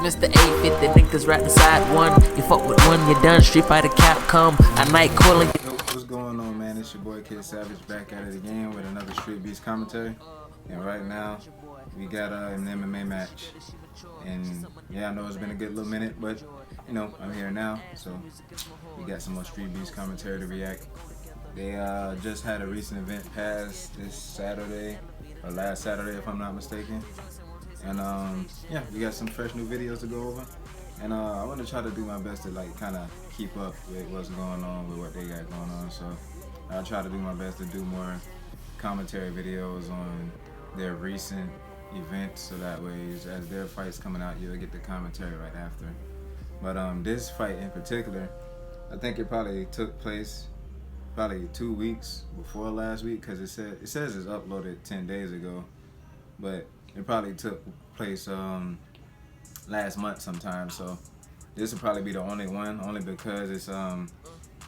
Mr. 850, niggas right beside one. You fuck with one, you done. Street Fighter Capcom, a night calling. What's going on, man? It's your boy Kid Savage back at it again with another Streetbeefs commentary. And right now, we got an MMA match. And yeah, I know it's been a good little minute, but you know, I'm here now, so we got some more Streetbeefs commentary to react. They just had a recent event pass this Saturday, or last Saturday if I'm not mistaken. And yeah, we got some fresh new videos to go over. And I want to try to do my best to like kind of keep up with what's going on with what they got going on. So I'll try to do my best to do more commentary videos on their recent events, so that way as their fights coming out, you'll get the commentary right after. But this fight in particular, I think it probably took place probably 2 weeks before last week, because it says it's uploaded 10 days ago, but it probably took place last month sometime. So this will probably be the only one, only because it's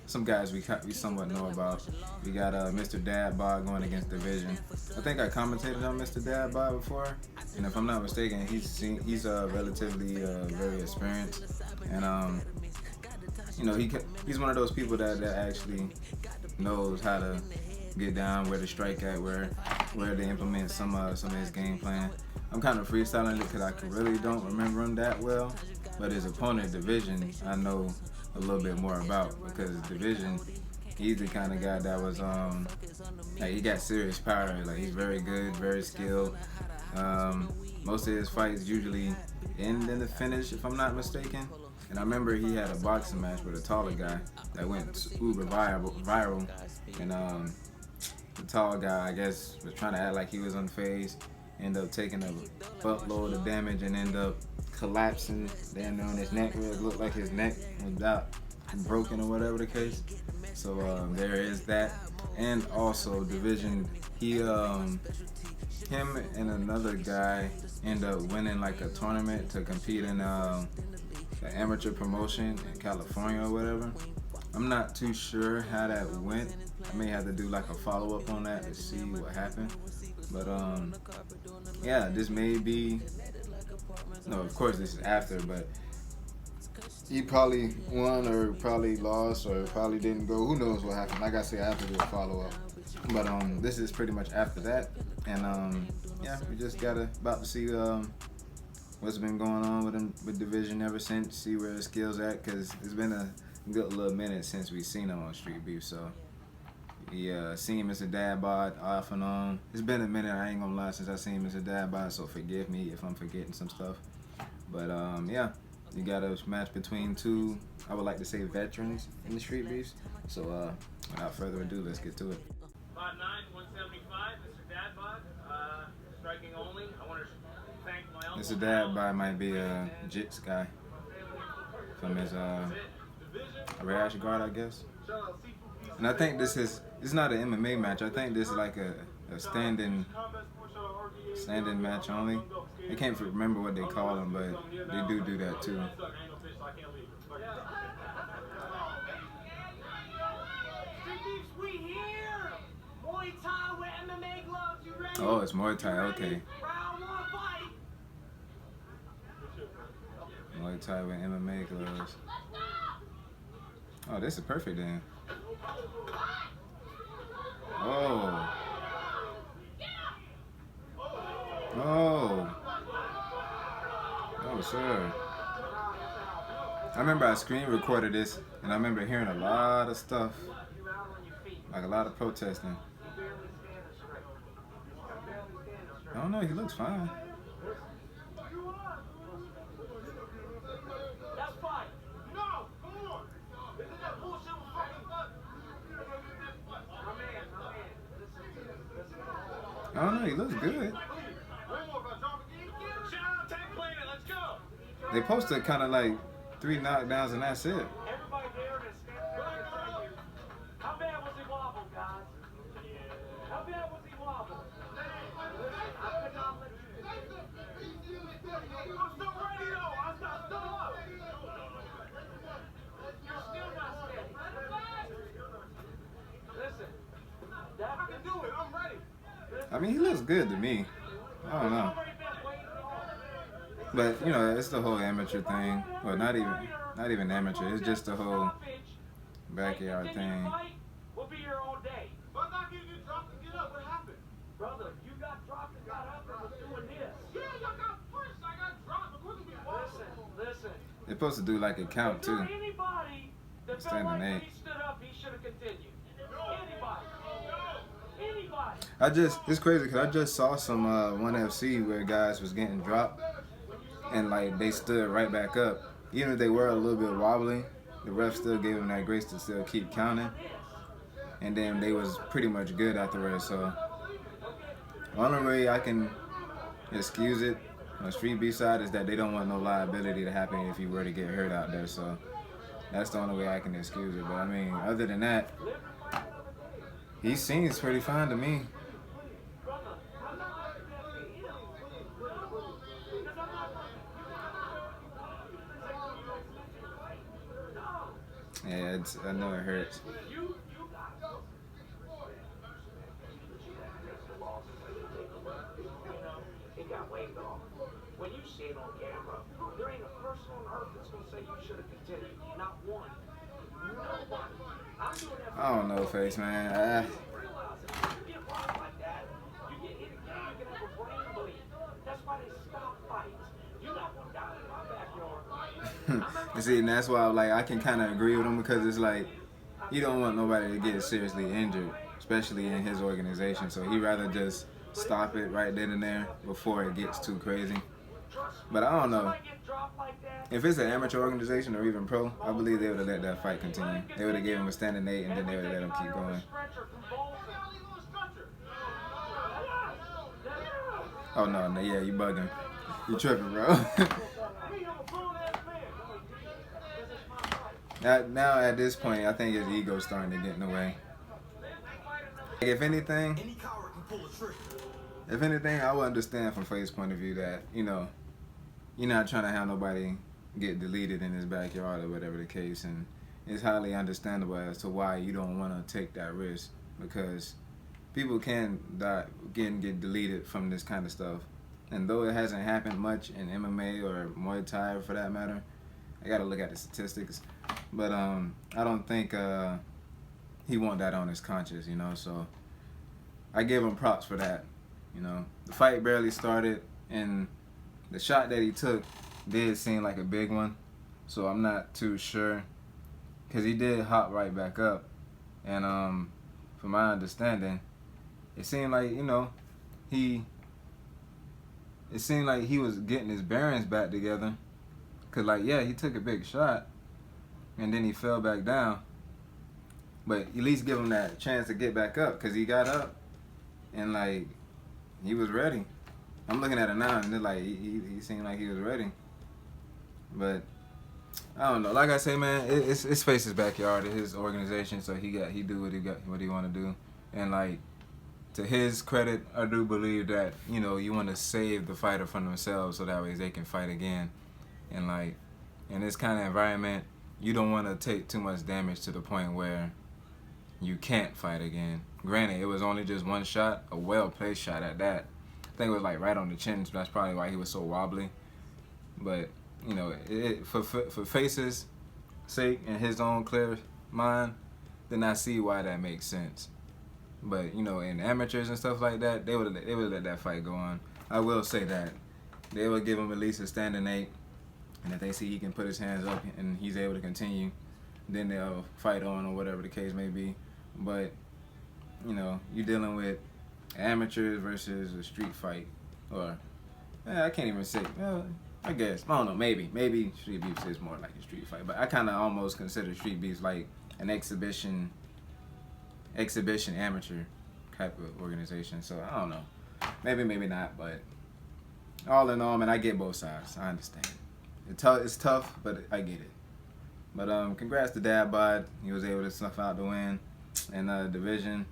some guys we somewhat know about. We got Mr.Dad going against Division. I think I commentated on Mr.Dad before, and if I'm not mistaken, he's relatively very experienced, and you know, he's one of those people that actually knows how to get down, where to strike at, where to implement some of his game plan. I'm kind of freestyling it because I really don't remember him that well, but his opponent Division I know a little bit more about, because Division, he's the kind of guy that was like, he got serious power. Like, he's very good, very skilled. Most of his fights usually end in the finish, if I'm not mistaken. And I remember he had a boxing match with a taller guy that went uber viral. And the tall guy, I guess, was trying to act like he was unfazed. Ended up taking a buttload of damage and ended up collapsing down on his neck, where it looked like his neck was out and broken or whatever the case. So there is that. And also Division, him and another guy end up winning like a tournament to compete in an amateur promotion in California or whatever. I'm not too sure how that went. I may have to do like a follow-up on that to see what happened. But yeah, this may be, no, of course this is after, but he probably won or probably lost or probably didn't go. Who knows what happened? Like I said, I have to do a follow-up. But this is pretty much after that. And yeah, we just about to see what's been going on with him, with Division ever since, see where his skills at, because it's been a good little minute since we've seen him on Streetbeefs. So seen Mr.Dad off and on. It's been a minute, I ain't gonna lie, since I seen Mr.Dad, so forgive me if I'm forgetting some stuff. But yeah, you got a match between two, I would like to say, veterans in the Streetbeefs. So without further ado, let's get to it. 5'9", 175, Mr.Dad striking only. I want to thank my uncle. Mr.Dad might be a Jits guy from his rash guard, I guess. And I think it's not an MMA match. I think this is like a standing match only. I can't remember what they call them, but they do that too. We here. Mauy Thai with MMA gloves. You ready? Oh, it's Mauy Thai. Okay. Round one fight. Mauy Thai with MMA gloves. Oh, this is perfect then. Oh. Oh. Oh, sir. I remember I screen recorded this, and I remember hearing a lot of stuff, like a lot of protesting. I don't know, he looks fine. I don't know, he looks good. They posted kind of like 3 knockdowns and that's it. How bad was he wobble, guys? How bad was he wobble? I could not let you. I'm still ready though. I'm still up. You're still not steady. Listen, I can do it. I'm ready. I mean, he looks good to me. I don't know. But you know, it's the whole amateur thing. Well, not even amateur. It's just the whole backyard thing. Will be here all day. But I get dropped and get up. What happened? Brother, you got dropped and got up and was doing this. Yeah, y'all got pushed. I got dropped. Of course we listen. They're supposed to do like a count too. Anybody that felt like when he stood up, he should have continued. Anybody. It's crazy because I just saw some 1FC where guys was getting dropped and like they stood right back up. Even if they were a little bit wobbly, the ref still gave them that grace to still keep counting. And then they was pretty much good afterwards. So the only way I can excuse it on the street beef side is that they don't want no liability to happen if you were to get hurt out there. So that's the only way I can excuse it. But I mean, other than that, he seems pretty fine to me. Yeah, I know it hurts. It got waved off. When you see it on camera, there ain't a person on earth that's gonna say you should have continued. Not one. Nobody. I don't know, Face, man. You get robbed like that, you get hit again, you can have a brain bleed. That's why they stop fights. You got one down in my backyard. You see, and that's why I can kind of agree with him because it's like you don't want nobody to get seriously injured, especially in his organization. So he'd rather just stop it right then and there before it gets too crazy. But I don't know. If it's an amateur organization or even pro, I believe they would have let that fight continue. They would have given him a standing 8 and then they would have let him keep going. Oh no, yeah, you bugging. You tripping, bro. Now at this point, I think his ego's starting to get in the way. If anything, I would understand from Faye's point of view that, you know, you're not trying to have nobody get deleted in his backyard or whatever the case, and it's highly understandable as to why you don't want to take that risk, because people can die, get deleted from this kind of stuff. And though it hasn't happened much in MMA or Mauy Thai for that matter, I gotta look at the statistics, but I don't think he want that on his conscience, you know. So I give him props for that. You know, the fight barely started, and the shot that he took did seem like a big one. So I'm not too sure, because he did hop right back up, and from my understanding, it seemed like, you know, it seemed like he was getting his bearings back together. Cause like, yeah, he took a big shot, and then he fell back down. But at least give him that chance to get back up, cause he got up, and like, he was ready. I'm looking at it now, and like he seemed like he was ready. But I don't know. Like I say, man, it's Face's backyard, it's his organization, so he do what he want to do, and like, to his credit, I do believe that, you know, you want to save the fighter from themselves so that way they can fight again. And like, in this kind of environment, you don't want to take too much damage to the point where you can't fight again. Granted, it was only just one shot, a well-placed shot at that. I think it was like right on the chin, so that's probably why he was so wobbly. But, you know, for Face's sake and his own clear mind, then I see why that makes sense. But, you know, in amateurs and stuff like that, they would let that fight go on. I will say that. They would give him at least a standing 8. And if they see he can put his hands up and he's able to continue, then they'll fight on or whatever the case may be. But, you know, you're dealing with amateurs versus a street fight. Or, I can't even say, well, I guess, I don't know, maybe Streetbeefs is more like a street fight. But I kind of almost consider Streetbeefs like an exhibition amateur type of organization. So I don't know, maybe not, but all in all, man, I get both sides. I understand. It's tough, but I get it. But congrats to Dad Bod. He was able to snuff out the win in the division.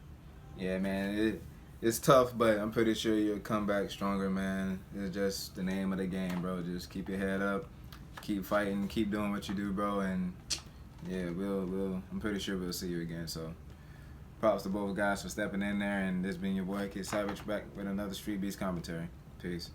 Yeah, man, it's tough, but I'm pretty sure you'll come back stronger, man. It's just the name of the game, bro. Just keep your head up, keep fighting, keep doing what you do, bro, and yeah, I'm pretty sure we'll see you again. So props to both guys for stepping in there, and this being your boy Kid Savage, back with another Street Beefs commentary. Peace.